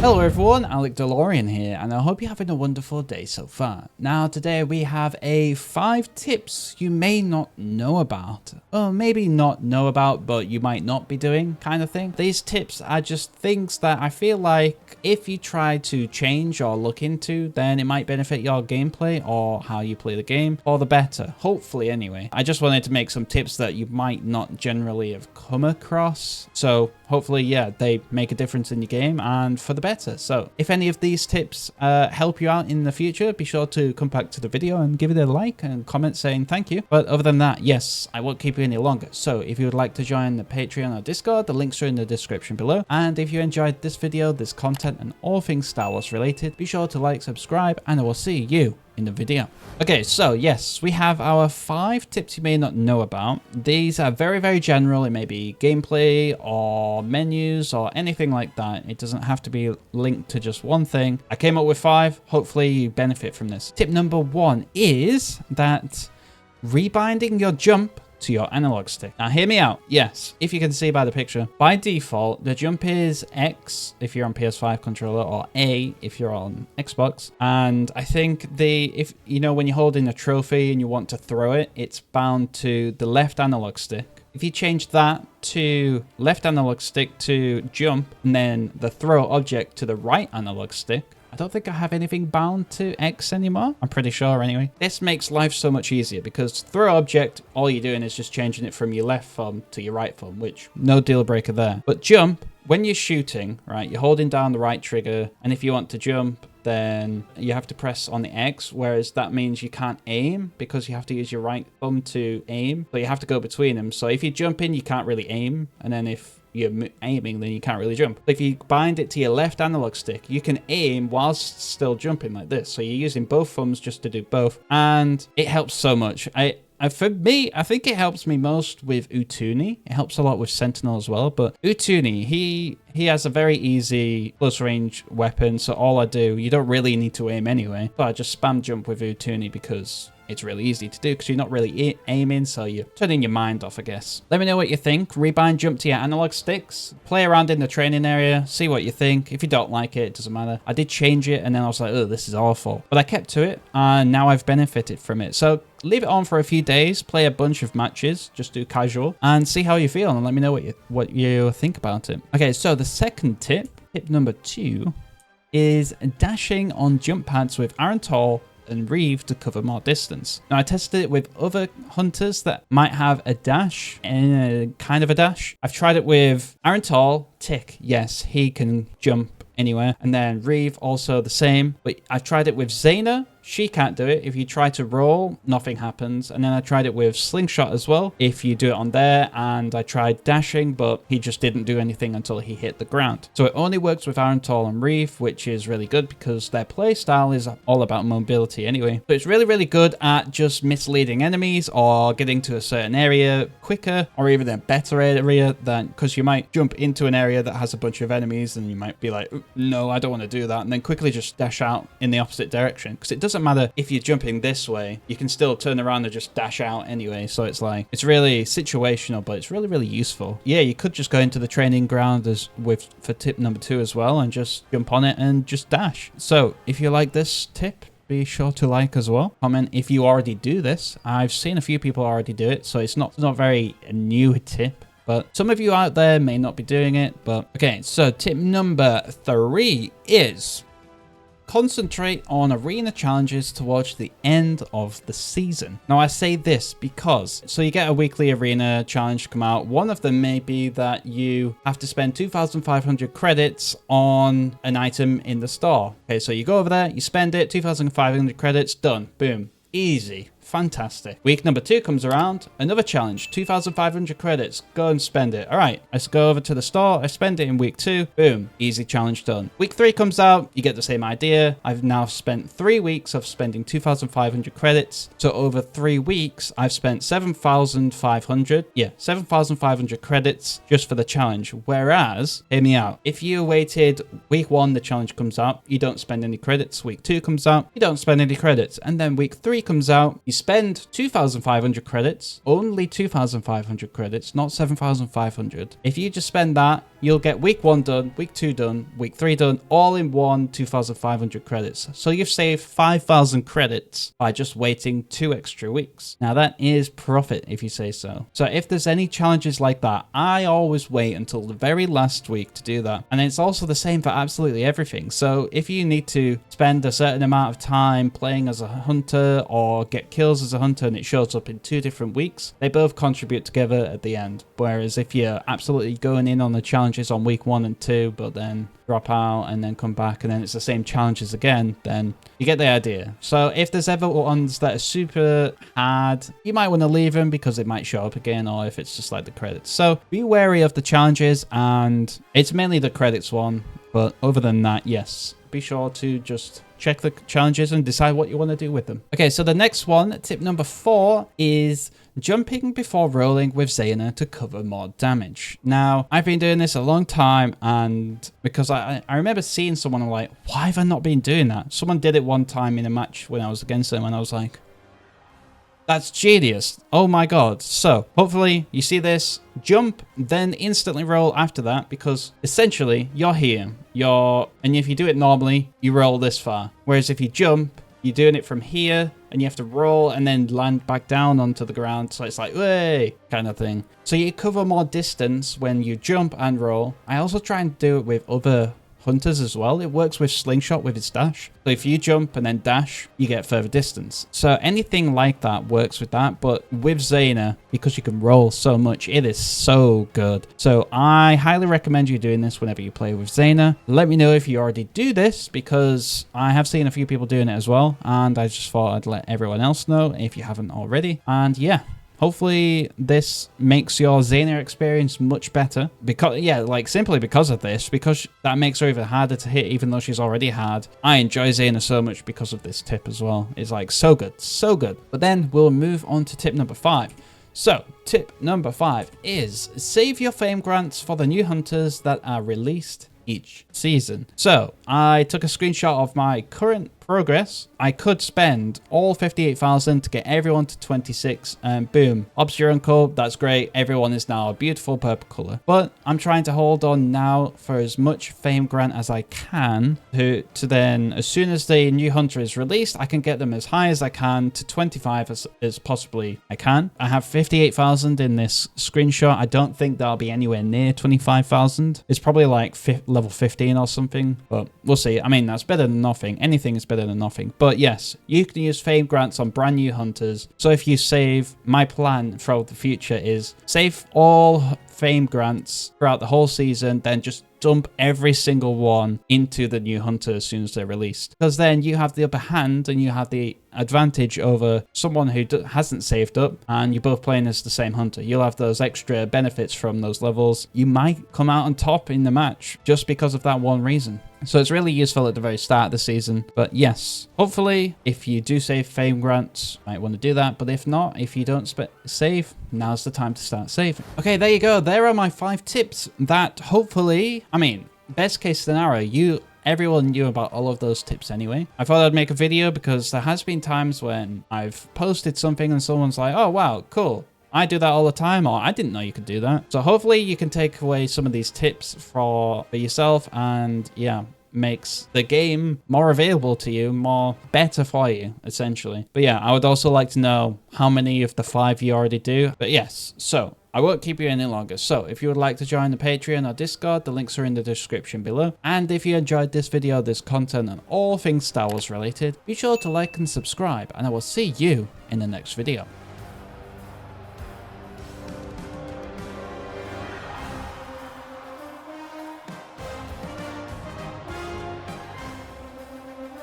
Hello everyone, Alec DeLorean here, and I hope you're having a wonderful day so far. Now today we have 5 tips you may not know about, or maybe not know about but you might not be doing kind of thing. These tips are just things that I feel like if you try to change or look into, then it might benefit your gameplay or how you play the game for the better, hopefully anyway. I just wanted to make some tips that you might not generally have come across, so hopefully, yeah, they make a difference in your game and for the better. So if any of these tips help you out in the future, be sure to come back to the video and give it a like and comment saying thank you. But other than that, yes, I won't keep you any longer. So if you would like to join the Patreon or Discord, the links are in the description below. And if you enjoyed this video, this content and all things Star Wars related, be sure to like, subscribe, and I will see you in the video. Okay, so yes, we have our 5 tips you may not know about. These are very, very general. It may be gameplay or menus or anything like that. It doesn't have to be linked to just one thing. I came up with 5. Hopefully you benefit from this. Tip number 1 is that rebinding your jump to your analog stick. Now hear me out. Yes, if you can see by the picture, by default the jump is X if you're on PS5 controller or A if you're on Xbox, and I think if you know, when you're holding a trophy and you want to throw it, it's bound to the left analog stick. If you change that to left analog stick to jump and then the throw object to the right analog stick, I don't think I have anything bound to X anymore. I'm pretty sure anyway. This makes life so much easier because throw object, all you're doing is just changing it from your left thumb to your right thumb, which no deal breaker there. But jump, when you're shooting, right, you're holding down the right trigger, and if you want to jump, then you have to press on the X, whereas that means you can't aim because you have to use your right thumb to aim. So you have to go between them. So if you jump in, you can't really aim, and then if you're aiming, then you can't really jump. If you bind it to your left analog stick, you can aim whilst still jumping like this. So you're using both thumbs just to do both, and it helps so much. For me, I think it helps me most with Utuni. It helps a lot with Sentinel as well, but Utuni, he has a very easy close range weapon, so all I do, you don't really need to aim anyway, but I just spam jump with Utuni because it's really easy to do because you're not really aiming, so you're turning your mind off, I guess. Let me know what you think. Rebind jump to your analog sticks. Play around in the training area. See what you think. If you don't like it, it doesn't matter. I did change it and then I was like, oh, this is awful. But I kept to it and now I've benefited from it. So leave it on for a few days. Play a bunch of matches. Just do casual and see how you feel and let me know what you think about it. Okay, so the second tip number 2, is dashing on jump pads with Arantal and Reeve to cover more distance. Now I tested it with other hunters that might have a dash and kind of a dash. I've tried it with Arantal, Tick, yes, he can jump anywhere, and then Reeve also the same, but I've tried it with Zaina. She can't do it. If you try to roll, nothing happens. And then I tried it with Slingshot as well, if you do it on there, and I tried dashing, but he just didn't do anything until he hit the ground. So it only works with Arantal and Reeve, which is really good because their play style is all about mobility anyway. So it's really, really good at just misleading enemies or getting to a certain area quicker, or even a better area than, because you might jump into an area that has a bunch of enemies and you might be like, no, I don't want to do that, and then quickly just dash out in the opposite direction, because it doesn't matter if you're jumping this way, you can still turn around and just dash out anyway. So it's like, it's really situational, but it's really, really useful. Yeah, you could just go into the training ground for tip number 2 as well and just jump on it and just dash. So if you like this tip, be sure to like as well. Comment if you already do this. I've seen a few people already do it, so it's not very new tip, but some of you out there may not be doing it. But okay, so tip number 3 is concentrate on arena challenges towards the end of the season. Now I say this because, so you get a weekly arena challenge come out. One of them may be that you have to spend 2,500 credits on an item in the store. Okay, so you go over there, you spend it, 2,500 credits, done, boom, easy. Fantastic. Week number 2 comes around, another challenge, 2,500 credits, go and spend it. All right, I go over to the store, I spend it in week 2, boom, easy challenge done. Week 3 comes out, you get the same idea. I've now spent 3 weeks of spending 2,500 credits. So over 3 weeks, I've spent 7,500 credits just for the challenge. Whereas, hear me out, if you waited week 1, the challenge comes out, you don't spend any credits. Week 2 comes out, you don't spend any credits. And then week 3 comes out, you spend 2,500 credits, only 2,500 credits, not 7,500. If you just spend that, you'll get week 1 done, week 2 done, week 3 done, all in one 2,500 credits. So you've saved 5,000 credits by just waiting 2 extra weeks. Now that is profit if you say so. So if there's any challenges like that, I always wait until the very last week to do that. And it's also the same for absolutely everything. So if you need to spend a certain amount of time playing as a hunter or get kills as a hunter and it shows up in 2 different weeks, they both contribute together at the end. Whereas if you're absolutely going in on the challenges on week 1 and 2, but then drop out and then come back and then it's the same challenges again, then you get the idea. So if there's ever ones that are super hard, you might want to leave them because it might show up again, or if it's just like the credits. So be wary of the challenges, and it's mainly the credits one, but other than that, yes, be sure to just check the challenges and decide what you want to do with them. Okay, so the next one, tip number 4, is jumping before rolling with Zaina to cover more damage. Now, I've been doing this a long time, and because I remember seeing someone, I'm like, why have I not been doing that? Someone did it one time in a match when I was against them, and I was like, that's genius. Oh my god. So hopefully you see this, jump, then instantly roll after that, because essentially you're here, and if you do it normally, you roll this far. Whereas if you jump, you're doing it from here and you have to roll and then land back down onto the ground. So it's like, way kind of thing. So you cover more distance when you jump and roll. I also try and do it with other hunters as well. It works with Slingshot with its dash. So if you jump and then dash, you get further distance. So anything like that works with that. But with Zaina, because you can roll so much, it is so good. So I highly recommend you doing this whenever you play with Zaina. Let me know if you already do this, because I have seen a few people doing it as well. And I just thought I'd let everyone else know if you haven't already. And yeah, hopefully this makes your Zaina experience much better, because simply because of this, because that makes her even harder to hit, even though she's already hard. I enjoy Zaina so much because of this tip as well. It's like so good, so good. But then we'll move on to tip number 5. So tip number 5 is save your fame grants for the new hunters that are released each season. So I took a screenshot of my current progress. I could spend all 58,000 to get everyone to 26 and boom, Ob's your uncle. That's great. Everyone is now a beautiful purple color. But I'm trying to hold on now for as much fame grant as I can to then, as soon as the new hunter is released, I can get them as high as I can to 25 as possibly I can. I have 58,000 in this screenshot. I don't think that'll be anywhere near 25,000. It's probably like level 15 or something, but we'll see. I mean, that's better than nothing. Anything is better than nothing. But yes, you can use fame grants on brand new hunters. So if you save, my plan for the future is save all fame grants throughout the whole season, then just dump every single one into the new hunter as soon as they're released, because then you have the upper hand and you have the advantage over someone who hasn't saved up, and you're both playing as the same hunter. You'll have those extra benefits from those levels. You might come out on top in the match just because of that one reason. So it's really useful at the very start of the season. But yes, hopefully if you do save fame grants, you might want to do that. But if not, if you don't save, now's the time to start saving. Okay, there you go. There are my 5 tips that hopefully, I mean, best case scenario, everyone knew about all of those tips anyway. I thought I'd make a video because there has been times when I've posted something and someone's like, oh wow, cool, I do that all the time, or I didn't know you could do that. So hopefully you can take away some of these tips for yourself, and yeah, makes the game more available to you, more better for you, essentially. But yeah, I would also like to know how many of the 5 you already do. But yes, so I won't keep you any longer. So if you would like to join the Patreon or Discord, the links are in the description below. And if you enjoyed this video, this content, and all things Star Wars related, be sure to like and subscribe, and I will see you in the next video.